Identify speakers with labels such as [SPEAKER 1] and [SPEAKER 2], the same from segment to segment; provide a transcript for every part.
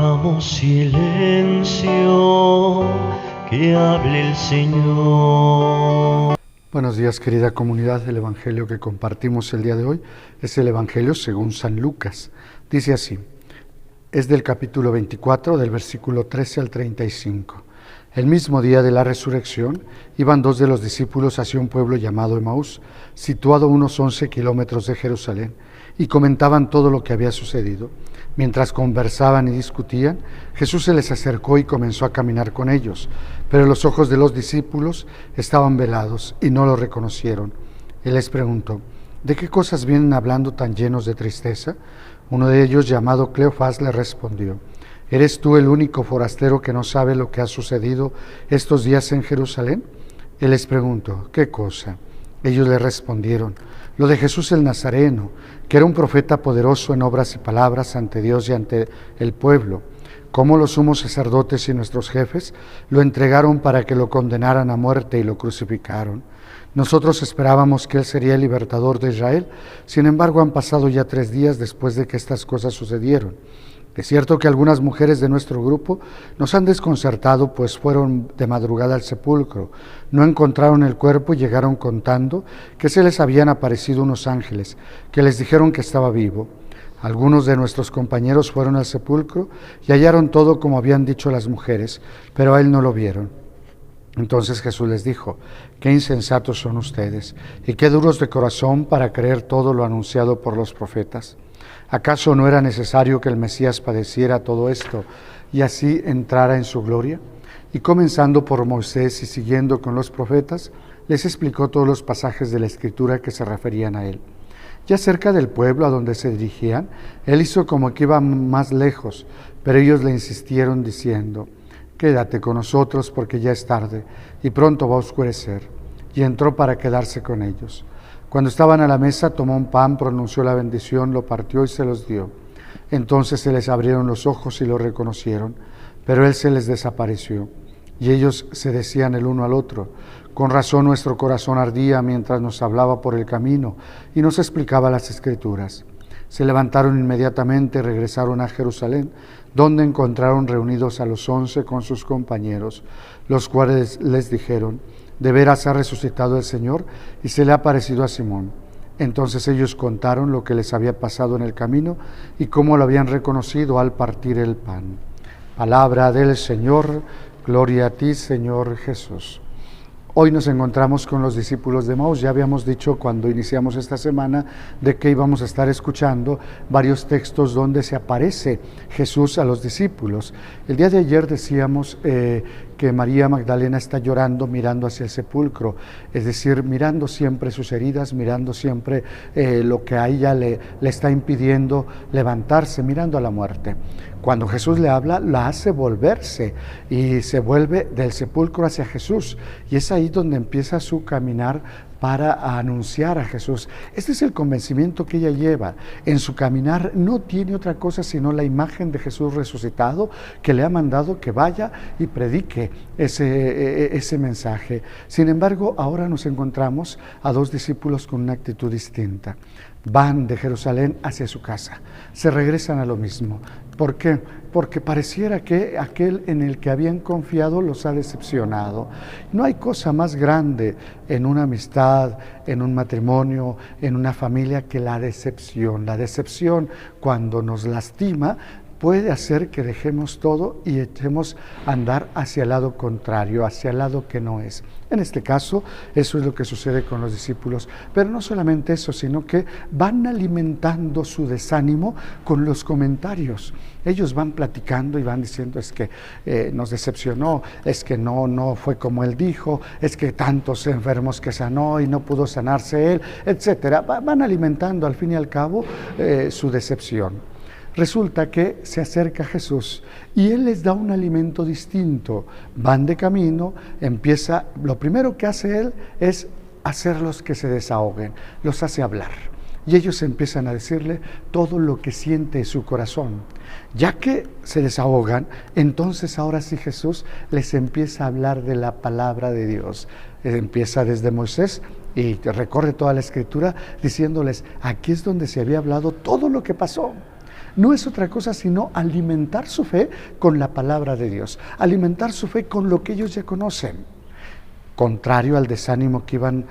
[SPEAKER 1] Hagamos silencio, que hable el Señor.
[SPEAKER 2] Buenos días, querida comunidad. El Evangelio que compartimos el día de hoy es el Evangelio según San Lucas. Dice así, es del capítulo 24, del versículo 13 al 35. El mismo día de la resurrección, iban dos de los discípulos hacia un pueblo llamado Emaús, situado a unos 11 kilómetros de Jerusalén, y comentaban todo lo que había sucedido. Mientras conversaban y discutían, Jesús se les acercó y comenzó a caminar con ellos, pero los ojos de los discípulos estaban velados y no lo reconocieron. Él les preguntó, ¿de qué cosas vienen hablando tan llenos de tristeza? Uno de ellos, llamado Cleofás, le respondió, ¿eres tú el único forastero que no sabe lo que ha sucedido estos días en Jerusalén? Él les preguntó, ¿qué cosa? Ellos le respondieron, lo de Jesús el Nazareno, que era un profeta poderoso en obras y palabras ante Dios y ante el pueblo. Cómo los sumos sacerdotes y nuestros jefes lo entregaron para que lo condenaran a muerte y lo crucificaron. Nosotros esperábamos que Él sería el libertador de Israel, sin embargo han pasado ya 3 días después de que estas cosas sucedieron. Es cierto que algunas mujeres de nuestro grupo nos han desconcertado, pues fueron de madrugada al sepulcro, no encontraron el cuerpo y llegaron contando que se les habían aparecido unos ángeles, que les dijeron que estaba vivo. Algunos de nuestros compañeros fueron al sepulcro y hallaron todo como habían dicho las mujeres, pero a Él no lo vieron. Entonces Jesús les dijo, qué insensatos son ustedes y qué duros de corazón para creer todo lo anunciado por los profetas. ¿Acaso no era necesario que el Mesías padeciera todo esto y así entrara en su gloria? Y comenzando por Moisés y siguiendo con los profetas, les explicó todos los pasajes de la Escritura que se referían a él. Ya cerca del pueblo a donde se dirigían, él hizo como que iba más lejos, pero ellos le insistieron diciendo, quédate con nosotros porque ya es tarde y pronto va a oscurecer. Y entró para quedarse con ellos. Cuando estaban a la mesa, tomó un pan, pronunció la bendición, lo partió y se los dio. Entonces se les abrieron los ojos y lo reconocieron, pero Él se les desapareció. Y ellos se decían el uno al otro, con razón nuestro corazón ardía mientras nos hablaba por el camino y nos explicaba las Escrituras. Se levantaron inmediatamente y regresaron a Jerusalén, donde encontraron reunidos a los 11 con sus compañeros, los cuales les dijeron, de veras ha resucitado el Señor y se le ha aparecido a Simón. Entonces ellos contaron lo que les había pasado en el camino y cómo lo habían reconocido al partir el pan. Palabra del Señor, gloria a ti, Señor Jesús. Hoy nos encontramos con los discípulos de Emaús. Ya habíamos dicho cuando iniciamos esta semana de que íbamos a estar escuchando varios textos donde se aparece Jesús a los discípulos. El día de ayer decíamos que María Magdalena está llorando mirando hacia el sepulcro, es decir, mirando siempre sus heridas, mirando siempre lo que a ella le está impidiendo levantarse, mirando a la muerte. Cuando Jesús le habla, la hace volverse y se vuelve del sepulcro hacia Jesús. Y es ahí donde empieza su caminar para anunciar a Jesús. Este es el convencimiento que ella lleva. En su caminar no tiene otra cosa sino la imagen de Jesús resucitado, que le ha mandado que vaya y predique ese mensaje. Sin embargo, ahora nos encontramos a 2 discípulos con una actitud distinta. Van de Jerusalén hacia su casa, se regresan a lo mismo. ¿Por qué? Porque pareciera que aquel en el que habían confiado los ha decepcionado. No hay cosa más grande en una amistad, en un matrimonio, en una familia que la decepción. La decepción, cuando nos lastima, puede hacer que dejemos todo y echemos a andar hacia el lado contrario, hacia el lado que no es. En este caso, eso es lo que sucede con los discípulos. Pero no solamente eso, sino que van alimentando su desánimo con los comentarios. Ellos van platicando y van diciendo, es que nos decepcionó, es que no fue como él dijo, es que tantos enfermos que sanó y no pudo sanarse él, etcétera. Van alimentando al fin y al cabo su decepción. Resulta que se acerca Jesús y Él les da un alimento distinto. Van de camino, lo primero que hace Él es hacerlos que se desahoguen, los hace hablar. Y ellos empiezan a decirle todo lo que siente su corazón. Ya que se desahogan, entonces ahora sí Jesús les empieza a hablar de la palabra de Dios. Empieza desde Moisés y recorre toda la Escritura diciéndoles, aquí es donde se había hablado todo lo que pasó. No es otra cosa sino alimentar su fe con la palabra de Dios, alimentar su fe con lo que ellos ya conocen, contrario al desánimo que iban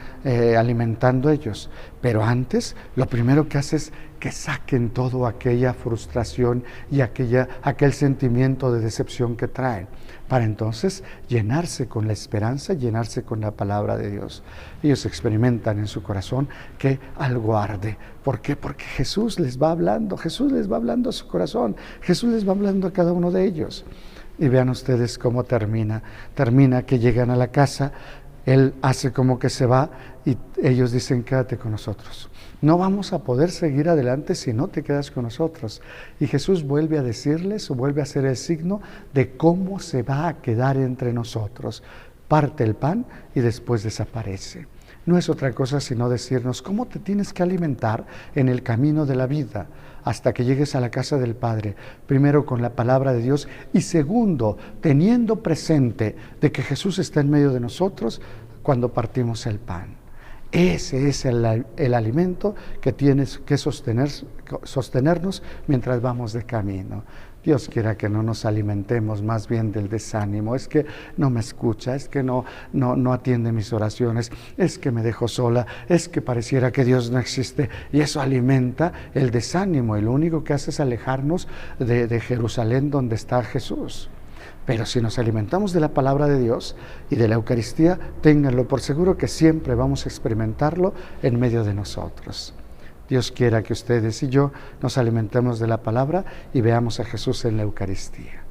[SPEAKER 2] alimentando ellos. Pero antes, lo primero que hace es que saquen toda aquella frustración y aquel sentimiento de decepción que traen, para entonces llenarse con la esperanza, llenarse con la palabra de Dios. Ellos experimentan en su corazón que algo arde. ¿Por qué? Porque Jesús les va hablando, Jesús les va hablando a su corazón, Jesús les va hablando a cada uno de ellos. Y vean ustedes cómo termina. Termina que llegan a la casa, Él hace como que se va y ellos dicen, quédate con nosotros. No vamos a poder seguir adelante si no te quedas con nosotros. Y Jesús vuelve a decirles, o vuelve a hacer el signo de cómo se va a quedar entre nosotros. Parte el pan y después desaparece. No es otra cosa sino decirnos cómo te tienes que alimentar en el camino de la vida hasta que llegues a la casa del Padre. Primero con la palabra de Dios y segundo, teniendo presente de que Jesús está en medio de nosotros cuando partimos el pan. Ese es el alimento que tienes que sostenernos mientras vamos de camino. Dios quiera que no nos alimentemos más bien del desánimo. Es que no me escucha, es que no atiende mis oraciones, es que me dejo sola, es que pareciera que Dios no existe. Y eso alimenta el desánimo y lo único que hace es alejarnos de Jerusalén donde está Jesús. Pero si nos alimentamos de la palabra de Dios y de la Eucaristía, ténganlo por seguro que siempre vamos a experimentarlo en medio de nosotros. Dios quiera que ustedes y yo nos alimentemos de la palabra y veamos a Jesús en la Eucaristía.